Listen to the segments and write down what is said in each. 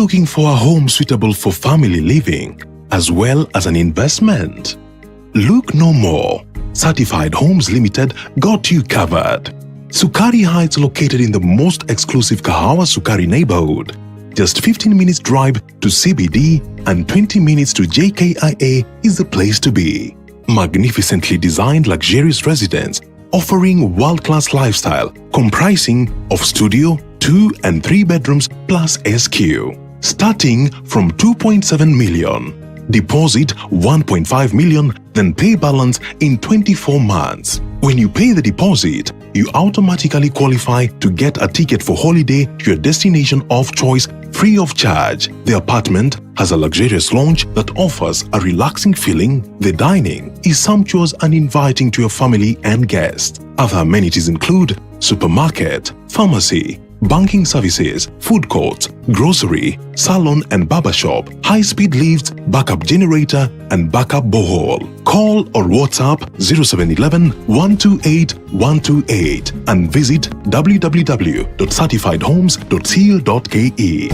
looking for a home suitable for family living as well as an investment? Look no more. Certified Homes Limited got you covered. Sukari Heights, located in the most exclusive Kahawa Sukari neighborhood. Just 15 minutes drive to CBD and 20 minutes to JKIA is the place to be. Magnificently designed luxurious residence offering world-class lifestyle comprising of studio, 2 and 3 bedrooms plus SQ. Starting from 2.7 million. Deposit 1.5 million, then pay balance in 24 months. When you pay the deposit, you automatically qualify to get a ticket for holiday to your destination of choice free of charge. The apartment has a luxurious lounge that offers a relaxing feeling. The dining is sumptuous and inviting to your family and guests. Other amenities include supermarket, pharmacy, banking services, food courts, grocery, salon and barbershop, high-speed lifts, backup generator and backup borehole. Call or WhatsApp 0711 128 128 and visit www.certifiedhomes.co.ke.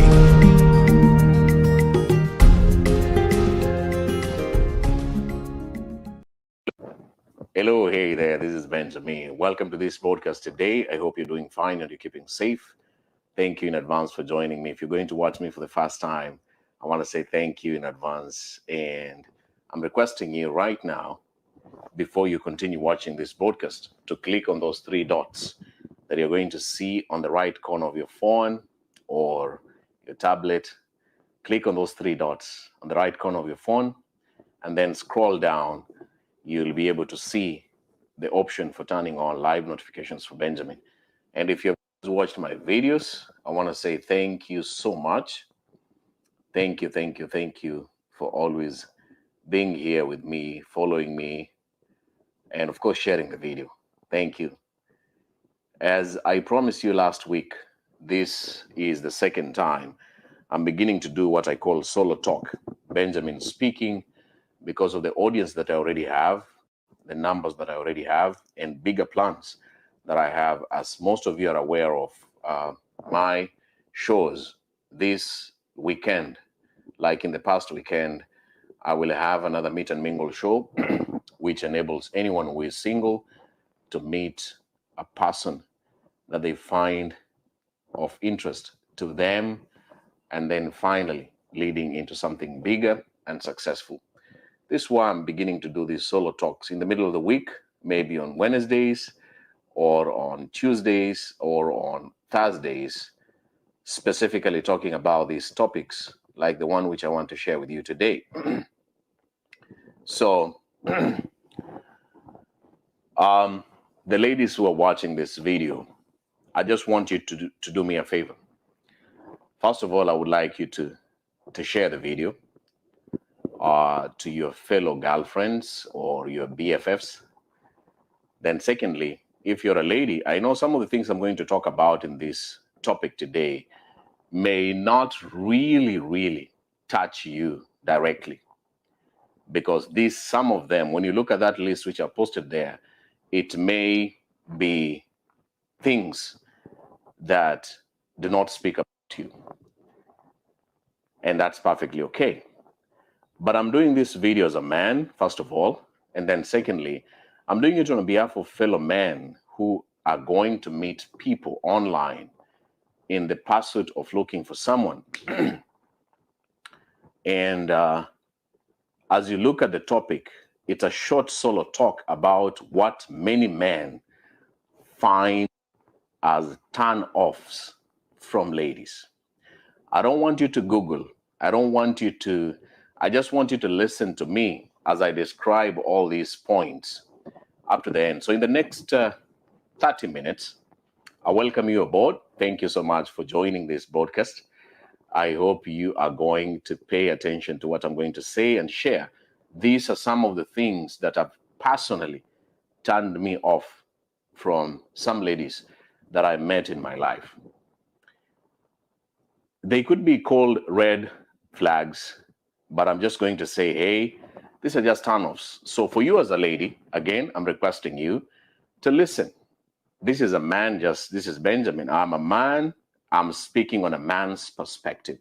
Hello, hey there, this is Benjamin. Welcome to this podcast today. I hope you're doing fine and you're keeping safe. Thank you in advance for joining me. If you're going to watch me for the first time, I want to say thank you in advance. And I'm requesting you right now, before you continue watching this podcast, to click on those 3 dots that you're going to see on the right corner of your phone or your tablet. Click on those 3 dots on the right corner of your phone and then scroll down. You'll be able to see the option for turning on live notifications for Benjamin. And if you've watched my videos, I want to say thank you so much. Thank you for always being here with me, following me, and of course, sharing the video. Thank you. As I promised you last week, this is the second time I'm beginning to do what I call solo talk. Benjamin speaking, because of the audience that I already have, the numbers that I already have, and bigger plans that I have. As most of you are aware of, my shows this weekend, like in the past weekend, I will have another Meet and Mingle show, which enables anyone who is single to meet a person that they find of interest to them, and then finally leading into something bigger and successful. This is why I'm beginning to do these solo talks in the middle of the week, maybe on Wednesdays or on Tuesdays or on Thursdays, specifically talking about these topics like the one which I want to share with you today. So, the ladies who are watching this video, I just want you to do me a favor. First of all, I would like you to share the video to your fellow girlfriends or your BFFs. Then secondly, if you're a lady, I know some of the things I'm going to talk about in this topic today may not really touch you directly, because some of them, when you look at that list which are posted there, it may be things that do not speak about you. And that's perfectly okay. But I'm doing this video as a man, first of all. And then secondly, I'm doing it on behalf of fellow men who are going to meet people online in the pursuit of looking for someone. And as you look at the topic, it's a short solo talk about what many men find as turn-offs from ladies. I don't want you to Google. I just want you to listen to me as I describe all these points up to the end. So in the next 30 minutes, I welcome you aboard. Thank you so much for joining this broadcast. I hope you are going to pay attention to what I'm going to say and share. These are some of the things that have personally turned me off from some ladies that I met in my life. They could be called red flags, but I'm just going to say, hey, these are just turn-offs. So for you as a lady, again, I'm requesting you to listen. This is a man, this is Benjamin. I'm a man. I'm speaking on a man's perspective.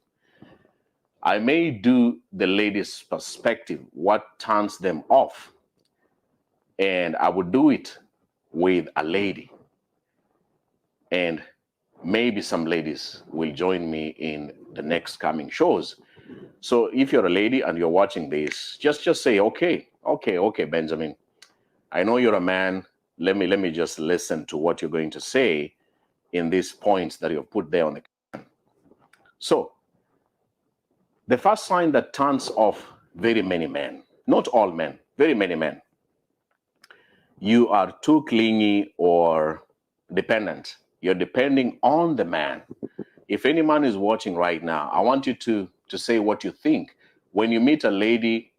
I may do the lady's perspective, what turns them off, and I would do it with a lady. And maybe some ladies will join me in the next coming shows. So if you're a lady and you're watching this, just say, okay, Benjamin, I know you're a man. Let me just listen to what you're going to say in these points that you've put there on the camera. So the first sign that turns off very many men, not all men, very many men, you are too clingy or dependent. You're depending on the man. If any man is watching right now, I want you to say what you think. When you meet a lady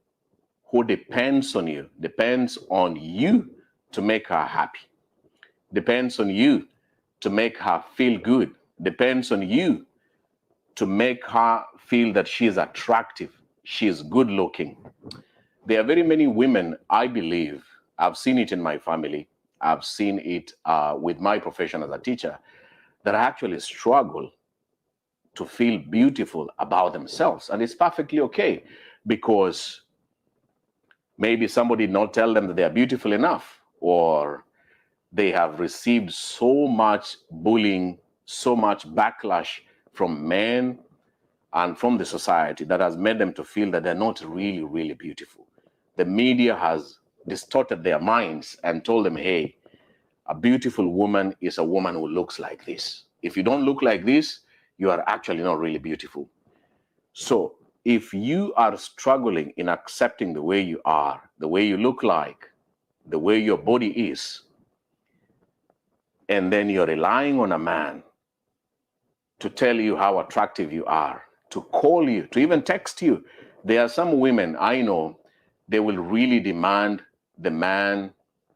who depends on you to make her happy, depends on you to make her feel good, depends on you to make her feel that she is attractive, she is good looking. There are very many women, I believe, I've seen it in my family, I've seen it with my profession as a teacher, that actually struggle to feel beautiful about themselves. And it's perfectly okay, because maybe somebody did not tell them that they are beautiful enough, or they have received so much bullying, so much backlash from men and from the society that has made them to feel that they're not really, really beautiful. The media has distorted their minds and told them, hey, a beautiful woman is a woman who looks like this. If you don't look like this, you are actually not really beautiful. So if you are struggling in accepting the way you are, the way you look like, the way your body is, and then you're relying on a man to tell you how attractive you are, to call you, to even text you. There are some women I know, they will really demand the man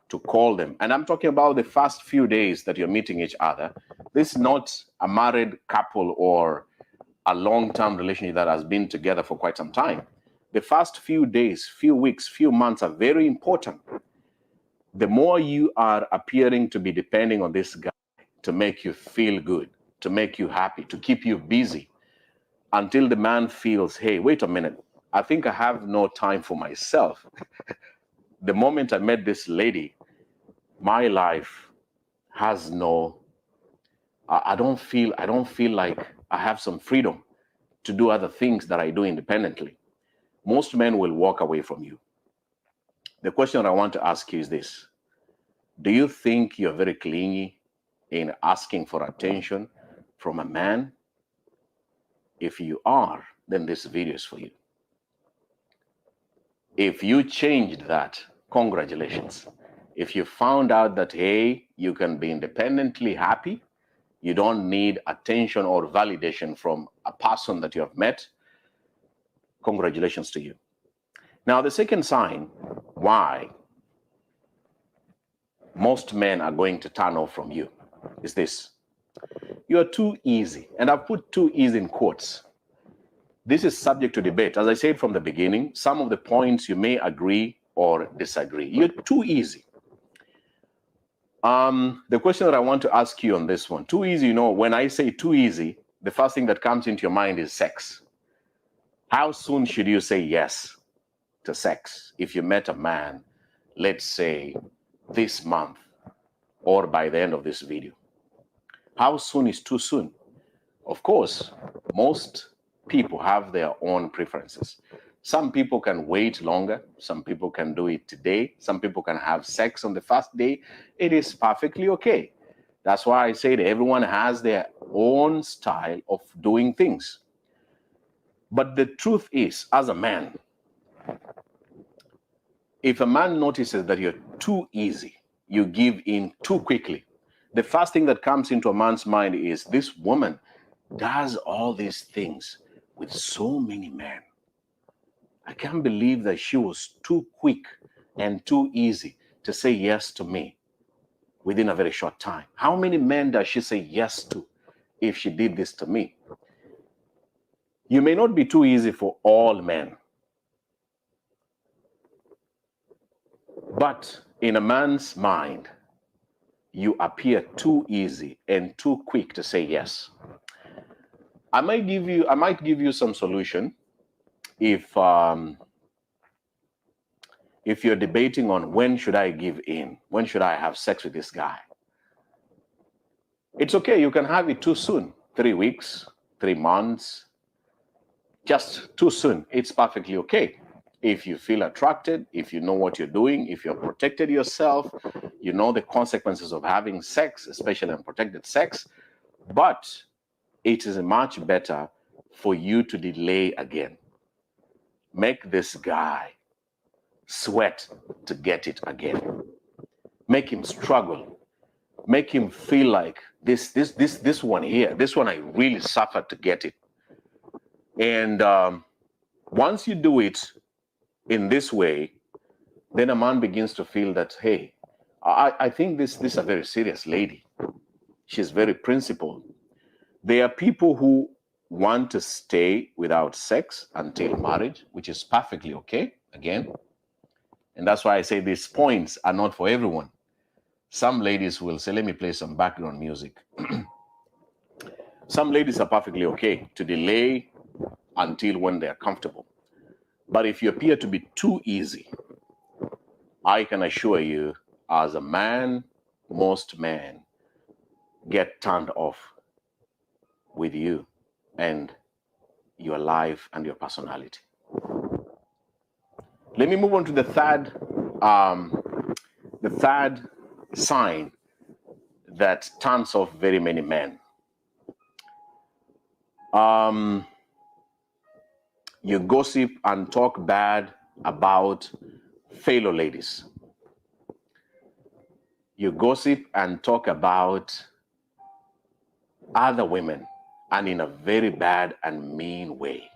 to call them. And I'm talking about the first few days that you're meeting each other. This is not a married couple or a long-term relationship that has been together for quite some time. The first few days, few weeks, few months are very important. The more you are appearing to be depending on this guy to make you feel good, to make you happy, to keep you busy, until the man feels, hey, wait a minute, I think I have no time for myself. The moment I met this lady, my life has no, I don't feel like I have some freedom to do other things that I do independently. Most men will walk away from you. The question I want to ask you is this: do you think you're very clingy in asking for attention from a man? If you are, then this video is for you. If you changed that, congratulations. If you found out that, hey, you can be independently happy, you don't need attention or validation from a person that you have met, congratulations to you. Now, the second sign why most men are going to turn off from you is this: you're too easy. And I've put too easy in quotes. This is subject to debate. As I said from the beginning, some of the points you may agree or disagree. You're too easy. The question that I want to ask you on this one, too easy, when I say too easy, the first thing that comes into your mind is sex. How soon should you say yes to sex if you met a man, let's say this month or by the end of this video? How soon is too soon? Of course, most people have their own preferences. Some people can wait longer. Some people can do it today. Some people can have sex on the first day. It is perfectly okay. That's why I say that everyone has their own style of doing things. But the truth is, as a man, if a man notices that you're too easy, you give in too quickly, the first thing that comes into a man's mind is, this woman does all these things with so many men. I can't believe that she was too quick and too easy to say yes to me within a very short time. How many men does she say yes to if she did this to me? You may not be too easy for all men, but in a man's mind, you appear too easy and too quick to say yes. I might give you some solution if you're debating on when should I give in, when should I have sex with this guy, it's okay. You can have it too soon, 3 weeks, 3 months, just too soon. It's perfectly okay. If you feel attracted, if you know what you're doing, if you're protected yourself, you know the consequences of having sex, especially unprotected sex. But it is much better for you to delay again. Make this guy sweat to get it again. Make him struggle. Make him feel like this one here, this one I really suffered to get it. And once you do it in this way, then a man begins to feel that, hey, I think this is a very serious lady. She's very principled. There are people who want to stay without sex until marriage, which is perfectly okay, again. And that's why I say these points are not for everyone. Some ladies will say, let me play some background music. Some ladies are perfectly okay to delay until when they're comfortable. But if you appear to be too easy, I can assure you, as a man, most men get turned off with you and your life and your personality. Let me move on to the third sign that turns off very many men. You gossip and talk bad about fellow ladies. You gossip and talk about other women, and in a very bad and mean way.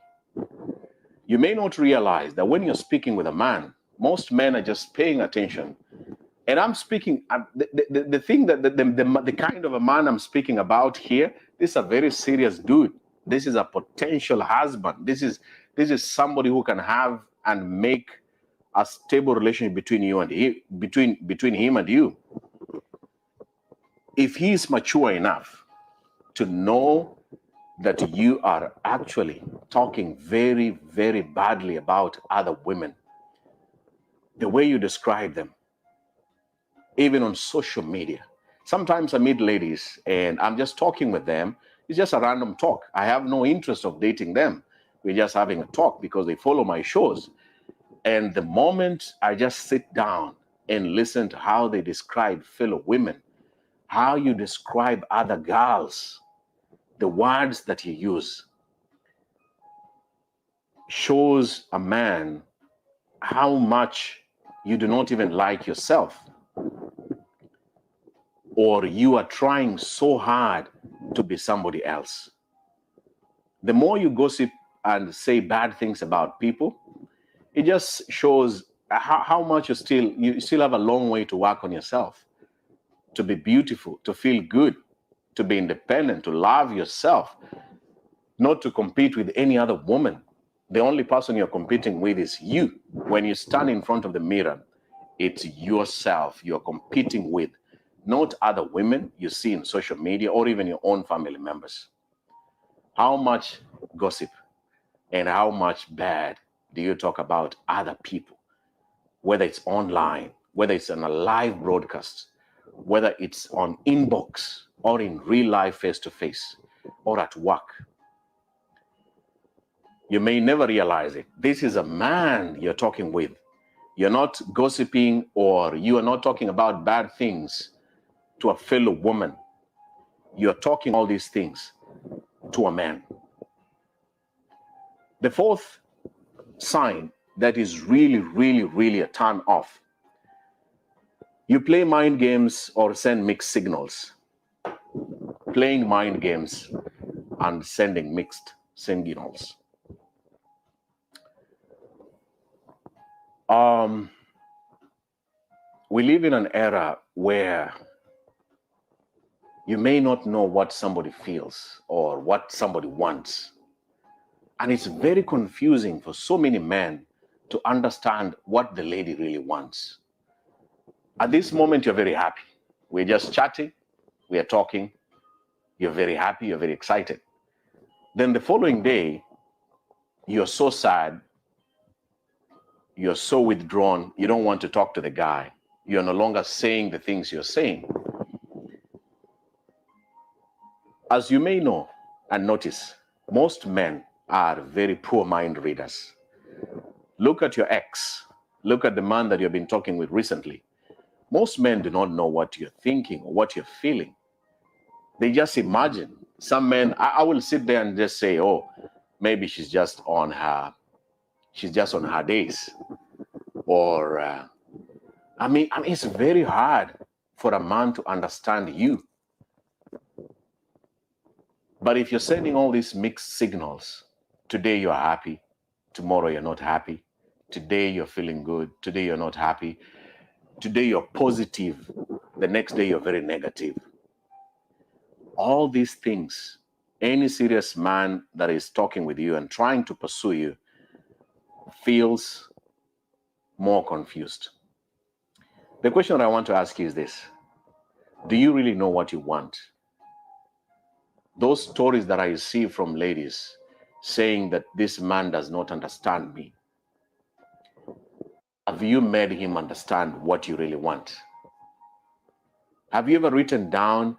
You may not realize that when you're speaking with a man, most men are just paying attention. And I'm speaking, the thing that the kind of a man I'm speaking about here, this is a very serious dude. This is a potential husband. This is somebody who can have and make a stable relationship between you and he, between him and you. If he is mature enough to know that you are actually talking very, very badly about other women, the way you describe them, even on social media. Sometimes I meet ladies and I'm just talking with them. It's just a random talk. I have no interest of dating them. We're just having a talk because they follow my shows. And the moment I just sit down and listen to how they describe fellow women, how you describe other girls, the words that you use shows a man how much you do not even like yourself, or you are trying so hard to be somebody else. The more you gossip and say bad things about people, it just shows how much you still have a long way to work on yourself, to be beautiful, to feel good, to be independent, to love yourself, not to compete with any other woman. The only person you're competing with is you. When you stand in front of the mirror, it's yourself you're competing with, not other women you see in social media or even your own family members. How much gossip and how much bad do you talk about other people, whether it's online, whether it's on a live broadcast, whether it's on inbox or in real life face-to-face or at work? You may never realize it. This is a man you're talking with. You're not gossiping, or you are not talking about bad things to a fellow woman. You're talking all these things to a man. The fourth sign that is really, really, really a turn off: you play mind games or send mixed signals. Playing mind games and sending mixed signals. We live in an era where you may not know what somebody feels or what somebody wants. And it's very confusing for so many men to understand what the lady really wants. At this moment, you're very happy. We're just chatting, we are talking, you're very happy, you're very excited. Then the following day, you're so sad you're so withdrawn, you don't want to talk to the guy. You're no longer saying the things you're saying. As you may know and notice, most men are very poor mind readers. Look at your ex. Look at the man that you've been talking with recently. Most men do not know what you're thinking or what you're feeling. They just imagine. Some men, I will sit there and just say, oh, maybe she's just on her days. Or, I mean, it's very hard for a man to understand you. But if you're sending all these mixed signals, today you're happy, tomorrow you're not happy, today you're feeling good, today you're not happy, today you're positive, the next day you're very negative. All these things, any serious man that is talking with you and trying to pursue you feels more confused. The question that I want to ask you is this: do you really know what you want? Those stories that I receive from ladies saying that this man does not understand me, have you made him understand what you really want? Have you ever written down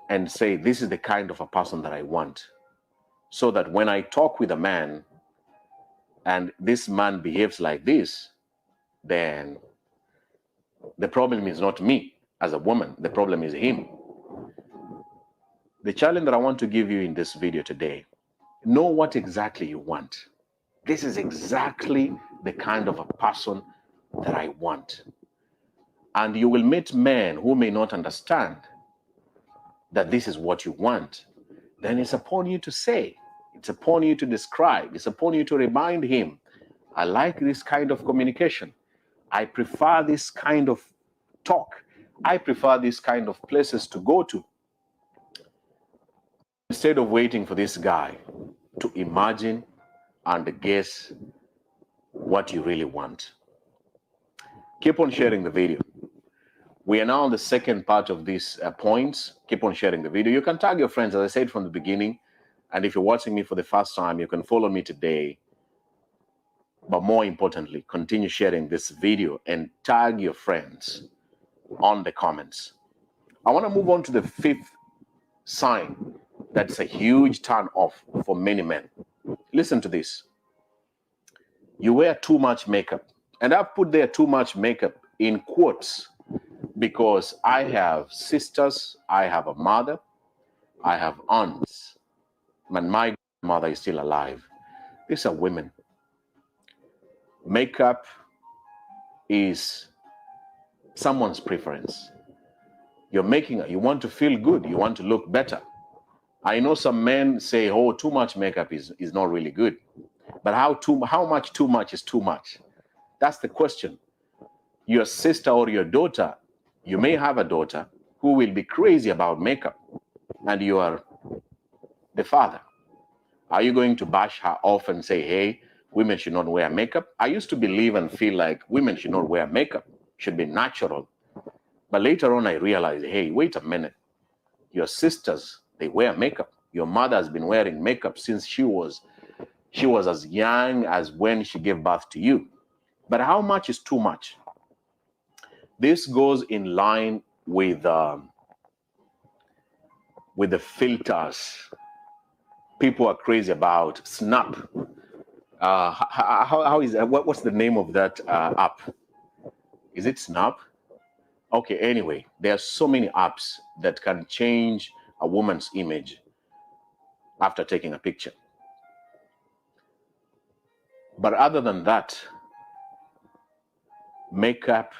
and say, this is the kind of a person that I want, so that when I talk with a man and this man behaves like this, then the problem is not me as a woman, the problem is him. The challenge that I want to give you in this video today: know what exactly you want. This is exactly the kind of a person that I want. And you will meet men who may not understand that this is what you want. Then it's upon you to say, it's upon you to describe, it's upon you to remind him, I like this kind of communication. I prefer this kind of talk. I prefer this kind of places to go to. Instead of waiting for this guy to imagine and guess what you really want. Keep on sharing the video. We are now on the second part of these points. Keep on sharing the video. You can tag your friends, as I said from the beginning. And if you're watching me for the first time, you can follow me today. But more importantly, continue sharing this video and tag your friends on the comments. I want to move on to the fifth sign that's a huge turn off for many men. Listen to this. You wear too much makeup. And I've put there too much makeup in quotes because I have sisters, I have a mother, I have aunts, and my mother is still alive. These are women. Makeup is someone's preference. You're making it, you want to feel good, you want to look better. I know some men say, oh, too much makeup is not really good. But how much too much is too much? That's the question. Your sister or your daughter, you may have a daughter who will be crazy about makeup, and you are the father. Are you going to bash her off and say, hey, women should not wear makeup? I used to believe and feel like women should not wear makeup, should be natural. But later on, I realized, hey, wait a minute. Your sisters, they wear makeup. Your mother has been wearing makeup since she was as young as when she gave birth to you. But how much is too much? This goes in line with the filters. People are crazy about Snap. How is that? What's the name of that app? Is it Snap? Okay, anyway, there are so many apps that can change a woman's image after taking a picture. But other than that, makeup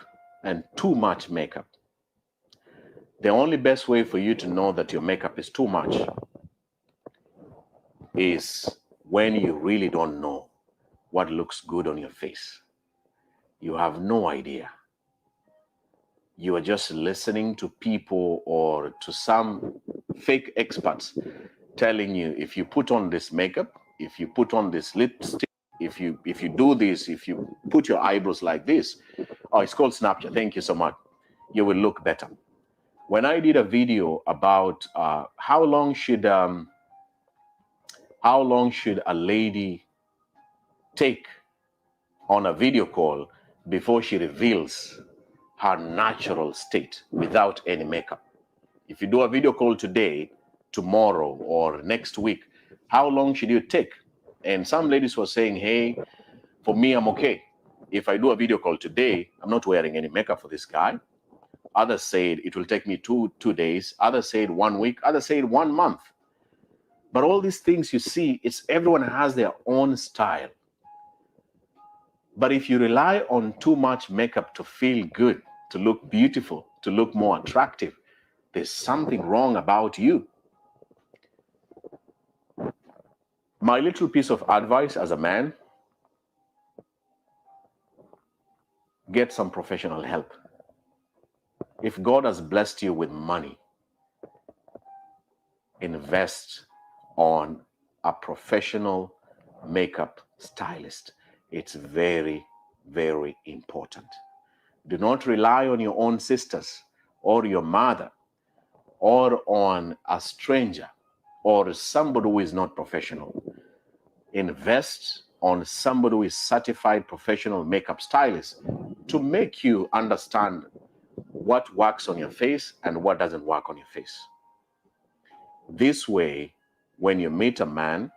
and too much makeup. The only best way for you to know that your makeup is too much is when you really don't know what looks good on your face. You have no idea. You are just listening to people or to some fake experts telling you, if you put on this makeup, if you put on this lipstick, if you do this, if you put your eyebrows like this, oh, it's called Snapchat, thank you so much, you will look better. When I did a video about how long should a lady take on a video call before she reveals her natural state without any makeup. If you do a video call today, tomorrow, or next week, how long should you take? And some ladies were saying, hey, for me, I'm okay. If I do a video call today, I'm not wearing any makeup for this guy. Others said it will take me two days. Others said 1 week. Others said 1 month. But all these things you see, it's everyone has their own style. But if you rely on too much makeup to feel good, to look beautiful, to look more attractive, there's something wrong about you. My little piece of advice as a man, get some professional help. If God has blessed you with money, invest on a professional makeup stylist. It's very, very important. Do not rely on your own sisters or your mother or on a stranger or somebody who is not professional. Invest on somebody who is certified professional makeup stylist to make you understand what works on your face and what doesn't work on your face. This way, when you meet a man,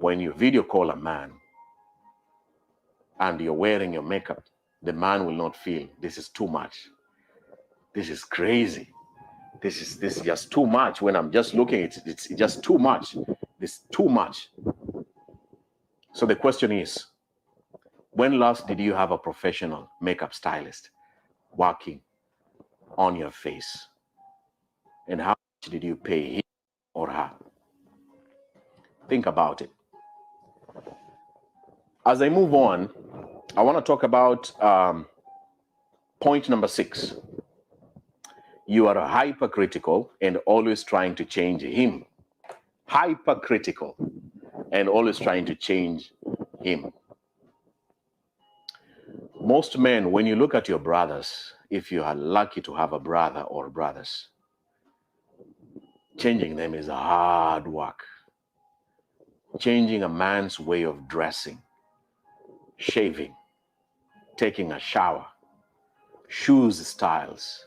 when you video call a man, and you're wearing your makeup, the man will not feel this is too much. This is crazy. This is just too much. When I'm just looking at it, it's just too much. This too much. So the question is, when last did you have a professional makeup stylist working on your face? And how much did you pay him or her? Think about it. As I move on, I want to talk about point number 6. You are hypercritical and always trying to change him. Hypercritical and always trying to change him. Most men, when you look at your brothers, if you are lucky to have a brother or brothers, changing them is hard work. Changing a man's way of dressing, shaving, taking a shower, shoes styles,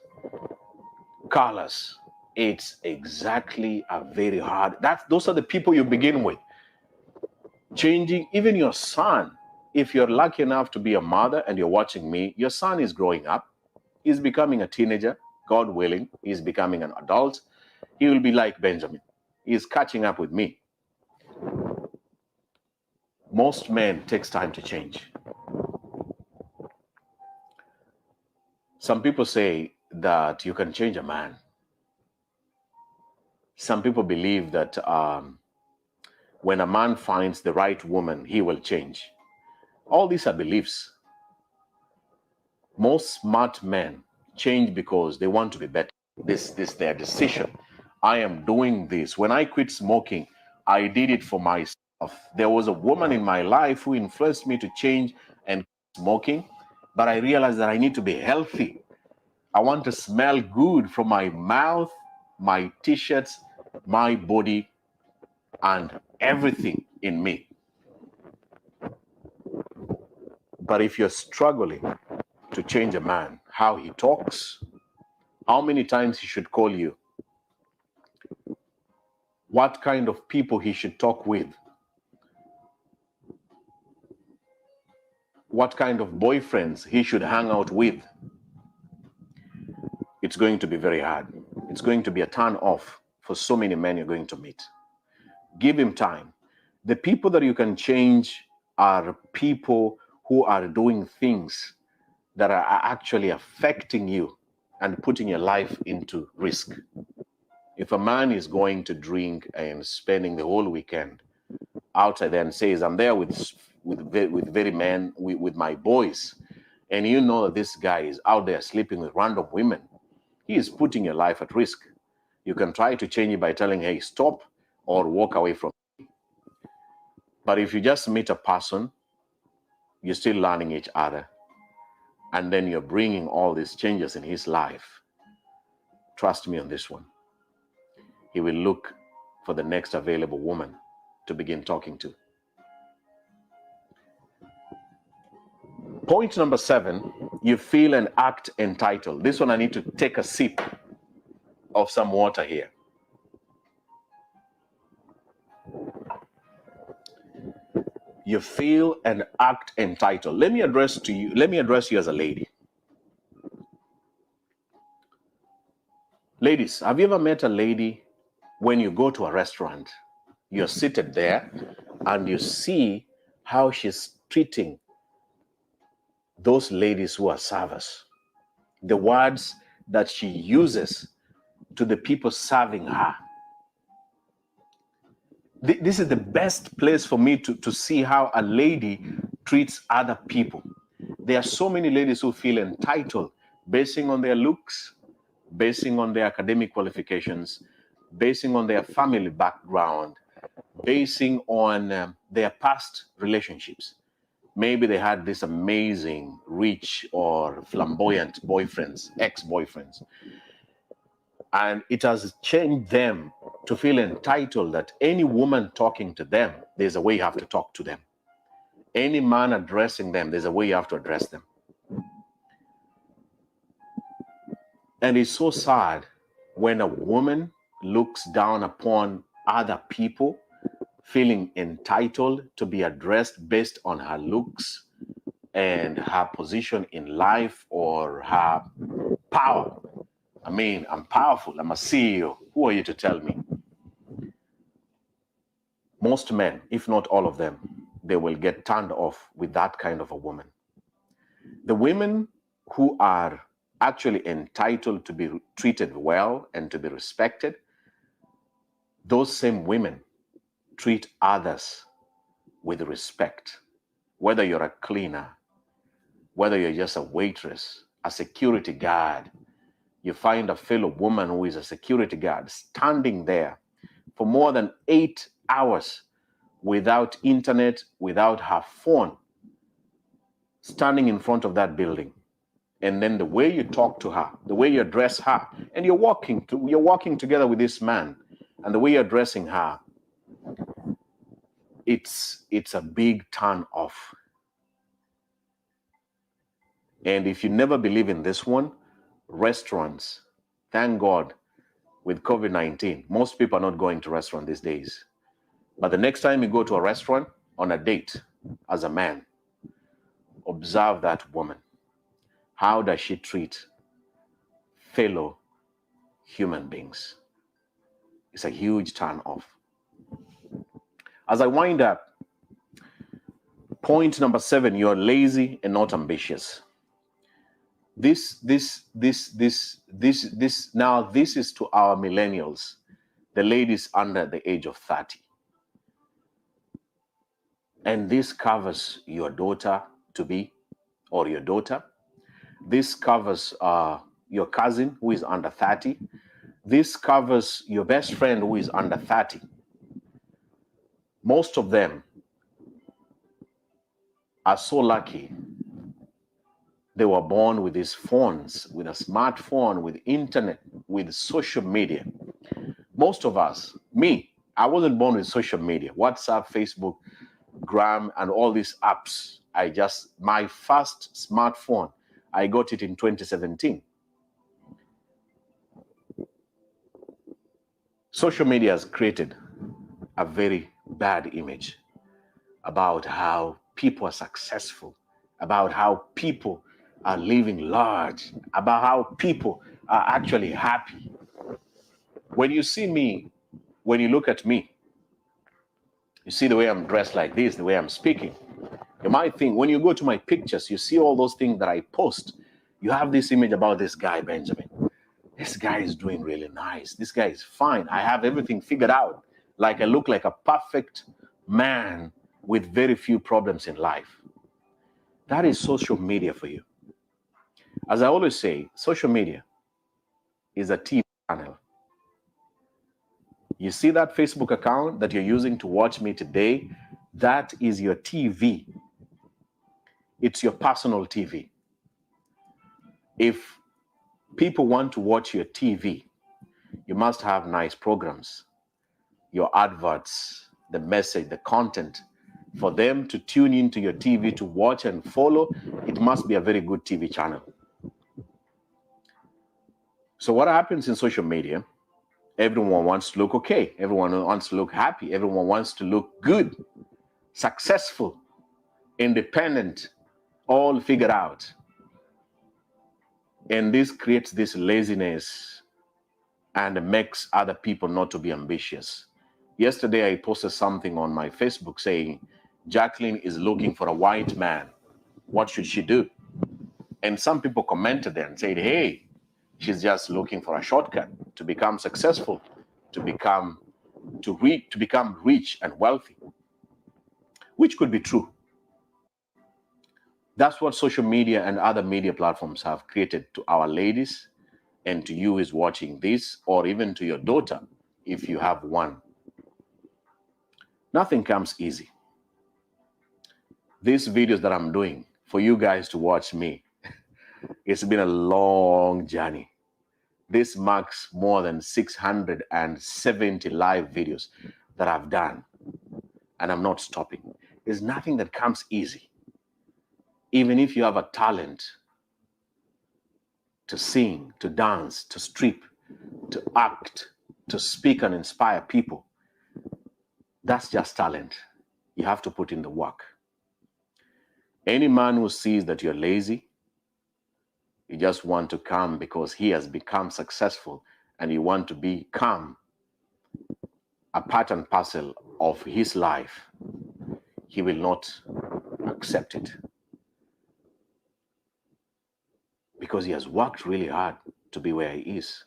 colors, it's exactly a very hard. Those are the people you begin with. Changing even your son. If you're lucky enough to be a mother and you're watching me, your son is growing up. He's becoming a teenager, God willing. He's becoming an adult. He will be like Benjamin. He's catching up with me. Most men takes time to change. Some people say that you can change a man. Some people believe that when a man finds the right woman, he will change. All these are beliefs. Most smart men change because they want to be better. This their decision. I am doing this. When I quit smoking, I did it for myself. There was a woman in my life who influenced me to change and quit smoking, but I realized that I need to be healthy. I want to smell good from my mouth, my t-shirts, my body, and everything in me. But if you're struggling to change a man, how he talks, how many times he should call you, what kind of people he should talk with, what kind of boyfriends he should hang out with, it's going to be very hard. It's going to be a turn off for so many men you're going to meet. Give him time. The people that you can change are people who are doing things that are actually affecting you and putting your life into risk. If a man is going to drink and spending the whole weekend outside there and says, I'm there with my boys, and you know that this guy is out there sleeping with random women, he is putting your life at risk. You can try to change it by telling, hey, stop, or walk away from it. But if you just meet a person, you're still learning each other, and then you're bringing all these changes in his life, trust me on this one, he will look for the next available woman to begin talking to. Point number 7, you feel and act entitled. This one I need to take a sip of some water here. You feel and act entitled. Let me address you as a lady. Ladies, have you ever met a lady when you go to a restaurant, you're seated there and you see how she's treating those ladies who are servers? The words that she uses to the people serving her. This is the best place for me to see how a lady treats other people. There are so many ladies who feel entitled basing on their looks, basing on their academic qualifications, basing on their family background, basing on their past relationships. Maybe they had this amazing, rich, or flamboyant boyfriends, ex-boyfriends. And it has changed them to feel entitled that any woman talking to them, there's a way you have to talk to them. Any man addressing them, there's a way you have to address them. And it's so sad when a woman looks down upon other people, feeling entitled to be addressed based on her looks and her position in life or her power. I mean, I'm powerful, I'm a CEO. Who are you to tell me? Most men, if not all of them, they will get turned off with that kind of a woman. The women who are actually entitled to be treated well and to be respected, those same women treat others with respect. Whether you're a cleaner, whether you're just a waitress, a security guard, you find a fellow woman who is a security guard standing there for more than 8 hours without internet, without her phone, standing in front of that building. And then the way you talk to her, the way you address her, and you're walking together with this man, and the way you're addressing her, it's a big turn off. And if you never believe in this one, restaurants, thank God, with COVID-19, most people are not going to restaurants these days. But the next time you go to a restaurant on a date as a man, observe that woman. How does she treat fellow human beings? It's a huge turn off. As I wind up, point number 7, you're lazy and not ambitious. This is to our millennials, the ladies under the age of 30. And this covers your daughter-to-be or your daughter. This covers your cousin who is under 30. This covers your best friend who is under 30. Most of them are so lucky they were born with these phones, with a smartphone, with internet, with social media. Most of us, me, I wasn't born with social media, WhatsApp, Facebook, Gram, and all these apps. My first smartphone, I got it in 2017. Social media has created a very bad image about how people are successful, about how people are living large, about how people are actually happy. When you see me, when you look at me, you see the way I'm dressed like this, the way I'm speaking. You might think, when you go to my pictures, you see all those things that I post, you have this image about this guy, Benjamin. This guy is doing really nice. This guy is fine. I have everything figured out. Like I look like a perfect man with very few problems in life. That is social media for you. As I always say, social media is a TV channel. You see that Facebook account that you're using to watch me today? That is your TV. It's your personal TV. If people want to watch your TV, you must have nice programs. Your adverts, the message, the content For them to tune into your TV to watch and follow, it must be a very good TV channel. So what happens in social media? Everyone wants to look okay. Everyone wants to look happy. Everyone wants to look good, successful, independent, all figured out. And this creates this laziness and makes other people not to be ambitious. Yesterday, I posted something on my Facebook saying, Jacqueline is looking for a white man. What should she do? And some people commented there and said, hey, she's just looking for a shortcut to become successful, to become rich and wealthy, which could be true. That's what social media and other media platforms have created to our ladies, and to you who is watching this, or even to your daughter, if you have one. Nothing comes easy. These videos that I'm doing for you guys to watch me, it's been a long journey. This marks more than 670 live videos that I've done, and I'm not stopping. There's nothing that comes easy. Even if you have a talent to sing, to dance, to strip, to act, to speak and inspire people, that's just talent. You have to put in the work. Any man who sees that you're lazy, you just want to come because he has become successful and you want to become a part and parcel of his life, he will not accept it. Because he has worked really hard to be where he is.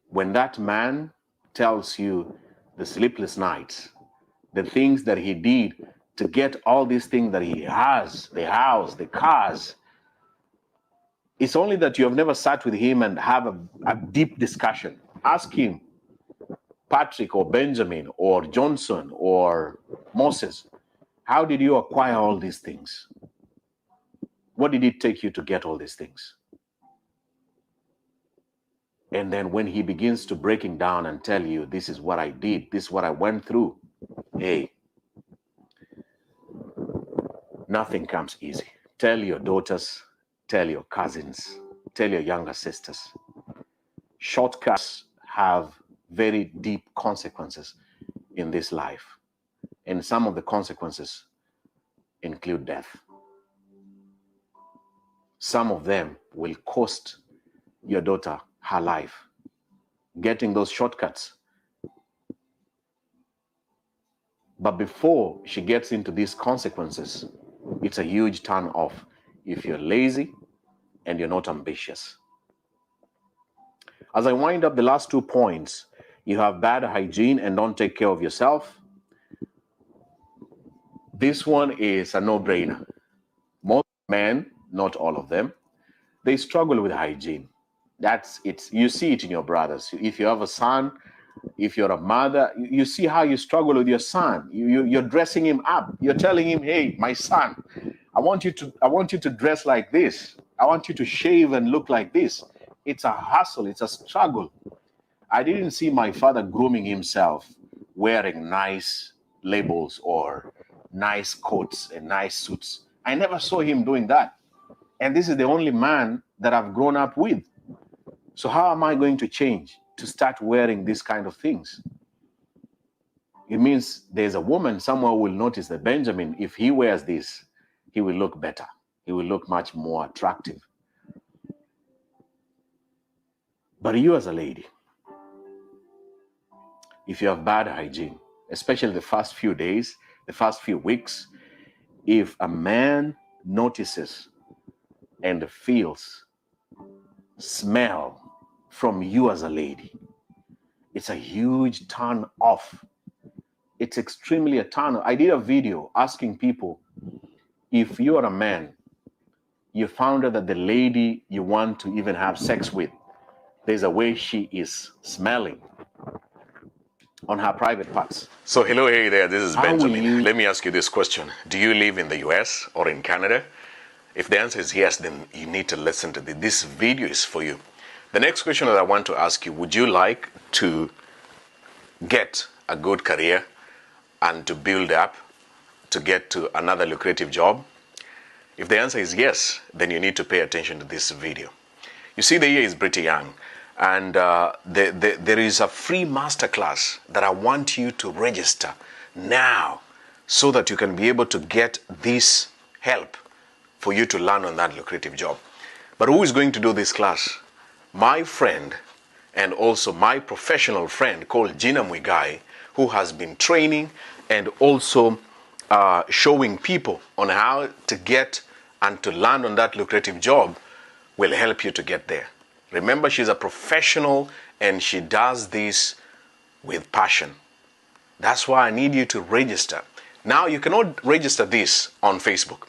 When that man tells you the sleepless nights, the things that he did to get all these things that he has, the house, the cars, it's only that you have never sat with him and have a deep discussion. Ask him, Patrick or Benjamin or Johnson or Moses, how did you acquire all these things? What did it take you to get all these things? And then when he begins to breaking down and tell you, this is what I did, this is what I went through, hey, nothing comes easy. Tell your daughters, tell your cousins, tell your younger sisters. Shortcuts have very deep consequences in this life. And some of the consequences include death. Some of them will cost your daughter her life. Getting those shortcuts. But before she gets into these consequences, it's a huge turn off if you're lazy and you're not ambitious. As I wind up the last 2 points, you have bad hygiene and don't take care of yourself. This one is a no-brainer. Most men, not all of them, they struggle with hygiene. You see it in your brothers. If you have a son, if you're a mother, you see how you struggle with your son. You're dressing him up. You're telling him, hey, my son, I want you to dress like this. I want you to shave and look like this. It's a hustle. It's a struggle. I didn't see my father grooming himself, wearing nice labels or nice coats and nice suits. I never saw him doing that. And this is the only man that I've grown up with. So how am I going to change to start wearing these kind of things? It means there's a woman somewhere who will notice that Benjamin, if he wears this, he will look better. He will look much more attractive. But you as a lady, if you have bad hygiene, especially the first few days, the first few weeks, if a man notices and feels, smell from you as a lady, it's a huge turn off. It's extremely a turn off. I did a video asking people, if you are a man, you found out that the lady you want to even have sex with, there's a way she is smelling on her private parts. So hello, hey there, this is Benjamin. Let me ask you this question. Do you live in the US or in Canada? If the answer is yes, then you need to listen to this video is for you. The next question that I want to ask you, would you like to get a good career, and to build up to get to another lucrative job? If the answer is yes, then you need to pay attention to this video. You see, the year is pretty young, and there is a free masterclass that I want you to register now so that you can be able to get this help for you to learn on that lucrative job. But who is going to do this class? My friend and also my professional friend called Gina Mwigai, who has been training and also showing people on how to get and to land on that lucrative job, will help you to get there. Remember, she's a professional and she does this with passion. That's why I need you to register. Now, you cannot register this on Facebook.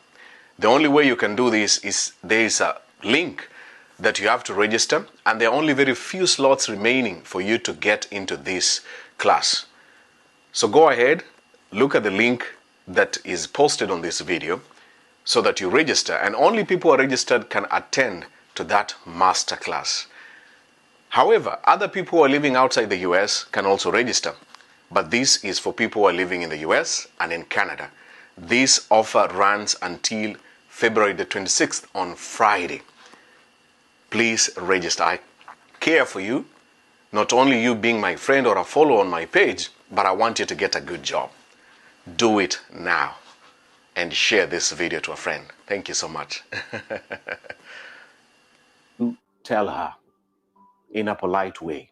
The only way you can do this is there is a link that you have to register, and there are only very few slots remaining for you to get into this class. So go ahead, look at the link that is posted on this video so that you register, and only people who are registered can attend to that masterclass. However, other people who are living outside the US can also register, but this is for people who are living in the US and in Canada. This offer runs until February the 26th on Friday. Please register. I care for you, not only you being my friend or a follower on my page, but I want you to get a good job. Do it now and share this video to a friend. Thank you so much. Tell her in a polite way.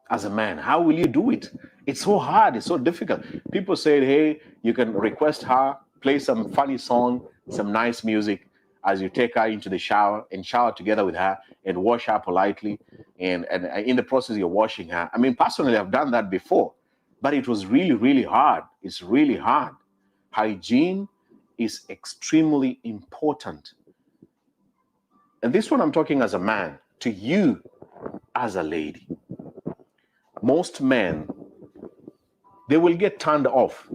As a man, how will you do it? It's so hard, it's so difficult. People say, hey, you can request her, play some funny song, some nice music as you take her into the shower and shower together with her and wash her politely. And in the process, you're washing her. I mean, personally, I've done that before, but it was really, really hard. It's really hard. Hygiene is extremely important. And this one I'm talking as a man, to you as a lady. Most men, they will get turned off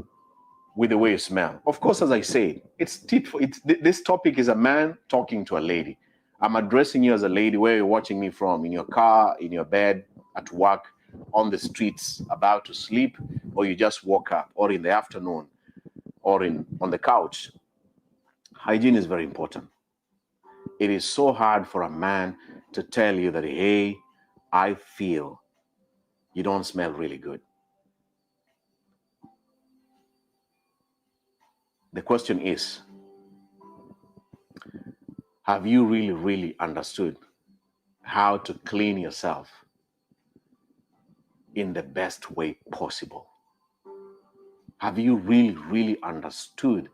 with the way you smell. Of course, as I say, this topic is a man talking to a lady. I'm addressing you as a lady, where you're watching me from, in your car, in your bed, at work, on the streets, about to sleep, or you just woke up, or in the afternoon, or on the couch. Hygiene is very important. It is so hard for a man to tell you that, hey, I feel you don't smell really good. The question is, have you really, really understood how to clean yourself in the best way possible? Have you really, really understood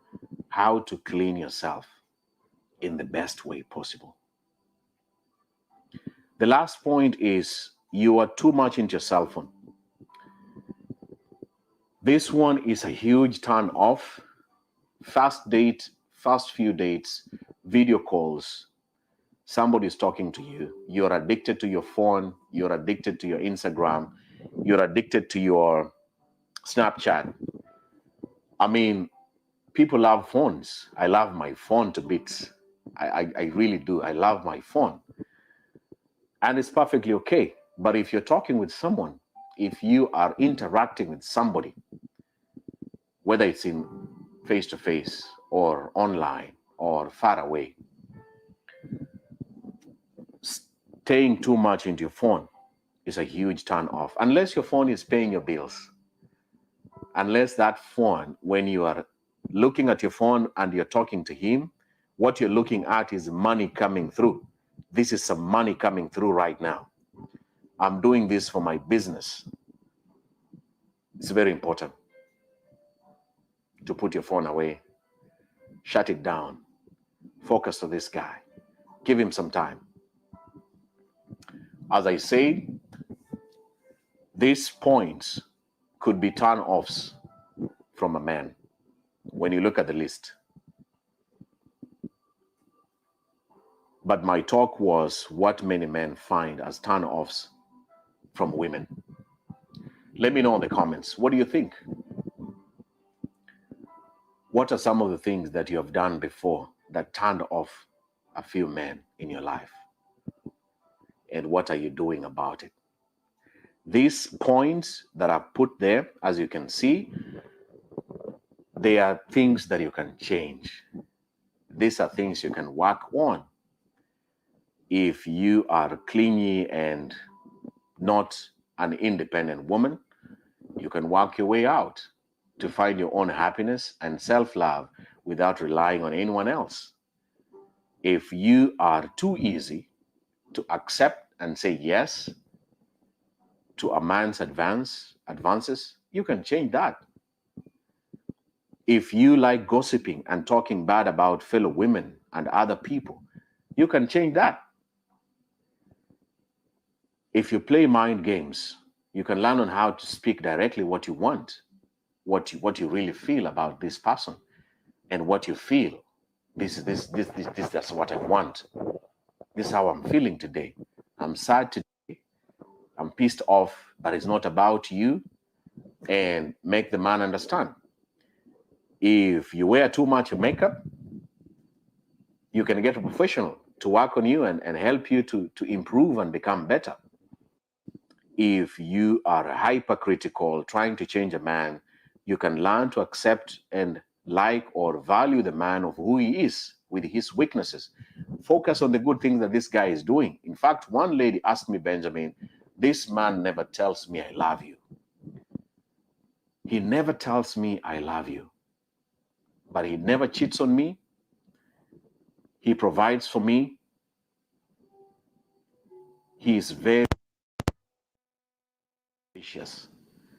how to clean yourself in the best way possible? The last point is, you are too much into your cell phone. This one is a huge turn off. First date, first few dates, video calls, somebody's talking to you, you're addicted to your phone, you're addicted to your Instagram, you're addicted to your Snapchat. I mean, people love phones. I love my phone to bits. I really do. I love my phone. And it's perfectly okay. But if you're talking with someone, if you are interacting with somebody, whether it's in face-to-face or online or far away, staying too much into your phone is a huge turn off. Unless your phone is paying your bills. Unless that phone, when you are looking at your phone and you're talking to him, what you're looking at is money coming through. This is some money coming through right now. I'm doing this for my business. It's very important to put your phone away, shut it down, focus on this guy, give him some time. As I said, these points could be turn-offs from a man when you look at the list. But my talk was what many men find as turn-offs from women. Let me know in the comments. What do you think? What are some of the things that you have done before that turned off a few men in your life? And what are you doing about it? These points that I've put there, as you can see, There are things that you can change. These are things you can work on. If you are clingy and not an independent woman, you can work your way out to find your own happiness and self-love without relying on anyone else. If you are too easy to accept and say yes to a man's advances, you can change that. If you like gossiping and talking bad about fellow women and other people, you can change that. If you play mind games, you can learn on how to speak directly what you want, what you really feel about this person, and what you feel. That's what I want. This is how I'm feeling today. I'm sad today. I'm pissed off, but it's not about you. And make the man understand. If you wear too much makeup, you can get a professional to work on you and help you to improve and become better. If you are hypercritical, trying to change a man, you can learn to accept and like or value the man of who he is with his weaknesses. Focus on the good things that this guy is doing. In fact, one lady asked me, Benjamin, this man never tells me I love you. He never tells me I love you. But he never cheats on me. He provides for me. He is very ambitious,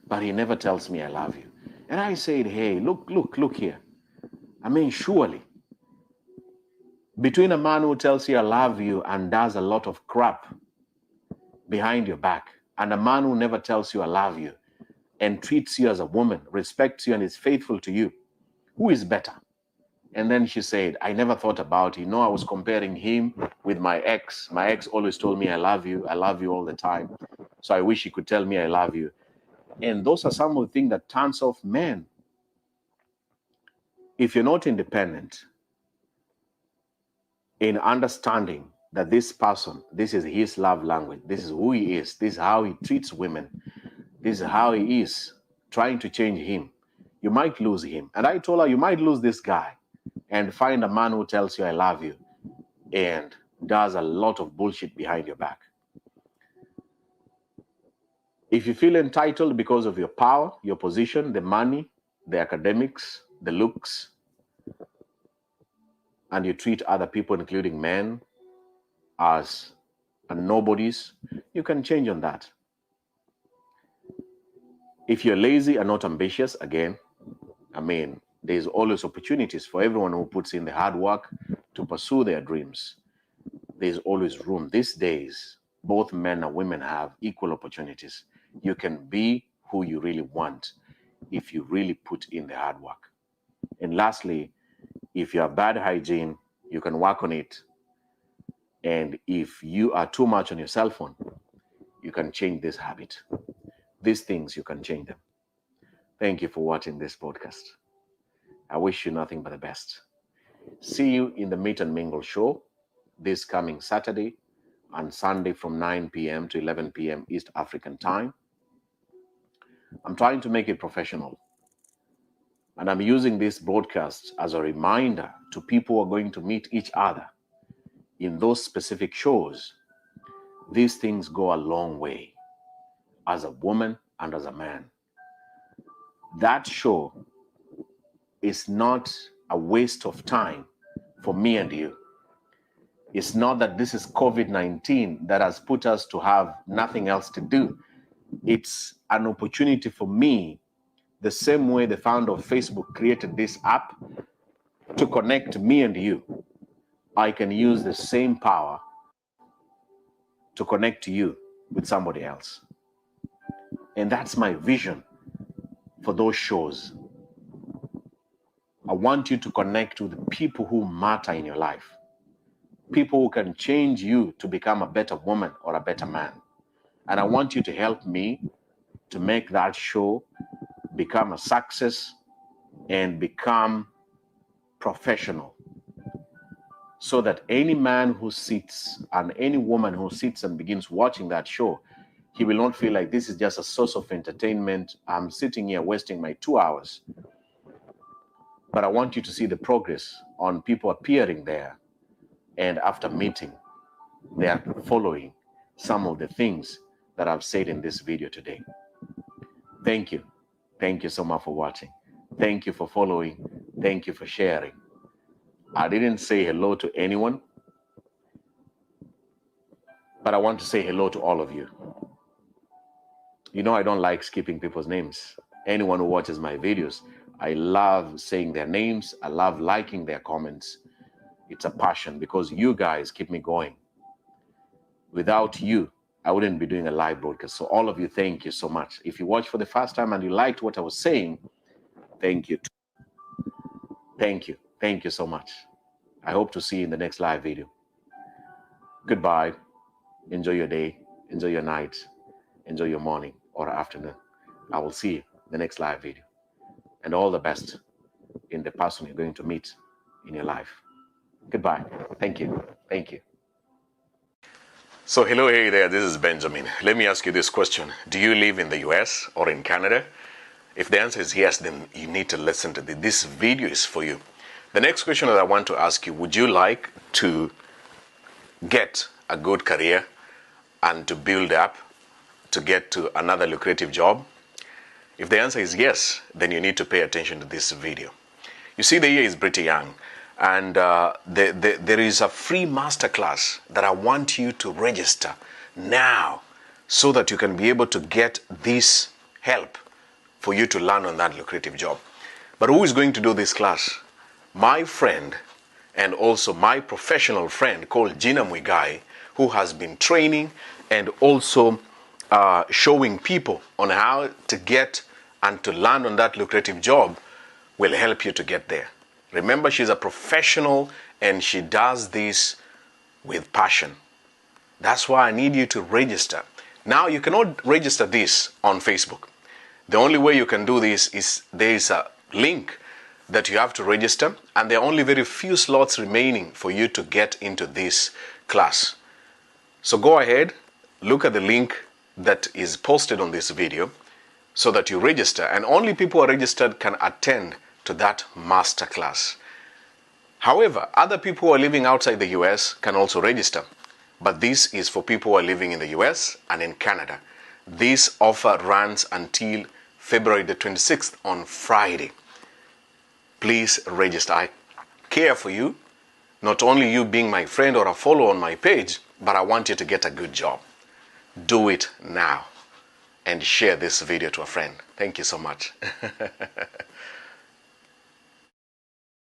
but he never tells me I love you. And I said, hey, look here. I mean, surely, between a man who tells you I love you and does a lot of crap behind your back, and a man who never tells you I love you and treats you as a woman, respects you and is faithful to you, who is better? And then she said, I never thought about it. I was comparing him with my ex. My ex always told me I love you all the time. So I wish he could tell me I love you. And those are some of the things that turns off men. If you're not independent in understanding that this person, this is his love language, this is who he is, this is how he treats women, this is how he is, trying to change him, you might lose him. And I told her, you might lose this guy and find a man who tells you I love you and does a lot of bullshit behind your back. If you feel entitled because of your power, your position, the money, the academics, the looks, and you treat other people, including men, as nobodies, you can change on that. If you're lazy and not ambitious, again, there's always opportunities for everyone who puts in the hard work to pursue their dreams. There's always room. These days, both men and women have equal opportunities. You can be who you really want if you really put in the hard work. And lastly, if you have bad hygiene, you can work on it. And if you are too much on your cell phone, you can change this habit. These things, you can change them. Thank you for watching this podcast. I wish you nothing but the best. See you in the Meet and Mingle show this coming Saturday and Sunday from 9 p.m. to 11 p.m. East African time. I'm trying to make it professional. And I'm using this broadcast as a reminder to people who are going to meet each other in those specific shows. These things go a long way as a woman and as a man. That show is not a waste of time for me and you. It's not that this is COVID-19 that has put us to have nothing else to do. It's an opportunity for me, the same way the founder of Facebook created this app to connect me and you. I can use the same power to connect you with somebody else. And that's my vision for those shows. I want you to connect with the people who matter in your life. People who can change you to become a better woman or a better man. And I want you to help me to make that show become a success and become professional, so that any man who sits and any woman who sits and begins watching that show, he will not feel like this is just a source of entertainment. I'm sitting here wasting my 2 hours. But I want you to see the progress on people appearing there. And after meeting, they are following some of the things that I've said in this video today. Thank you. Thank you so much for watching. Thank you for following. Thank you for sharing. I didn't say hello to anyone, but I want to say hello to all of you. You know, I don't like skipping people's names. Anyone who watches my videos, I love saying their names. I love liking their comments. It's a passion because you guys keep me going. Without you, I wouldn't be doing a live broadcast. So all of you, thank you so much. If you watched for the first time and you liked what I was saying, thank you. Thank you. Thank you so much. I hope to see you in the next live video. Goodbye. Enjoy your day. Enjoy your night. Enjoy your morning or afternoon. I will see you in the next live video. And all the best in the person you're going to meet in your life. Goodbye. Thank you. Thank you. So hello, hey there, this is Benjamin. Let me ask you this question. Do you live in the US or in Canada? If the answer is yes, then you need to listen to this. This video is for you. The next question that I want to ask you, would you like to get a good career and to build up to get to another lucrative job? If the answer is yes, then you need to pay attention to this video. You see, the year is pretty young, and there is a free masterclass that I want you to register now so that you can be able to get this help for you to learn on that lucrative job. But who is going to do this class? My friend and also my professional friend called Gina Muigai, who has been training and also showing people on how to get and to land on that lucrative job, will help you to get there. Remember, she's a professional and she does this with passion. That's why I need you to register. Now, you cannot register this on Facebook. The only way you can do this is there is a link that you have to register, and there are only very few slots remaining for you to get into this class. So go ahead, look at the link that is posted on this video so that you register, and only people who are registered can attend to that masterclass. However, other people who are living outside the US can also register, but this is for people who are living in the US and in Canada. This offer runs until February the 26th on Friday. Please register. I care for you, not only you being my friend or a follower on my page, but I want you to get a good job. Do it now and share this video to a friend. Thank you so much.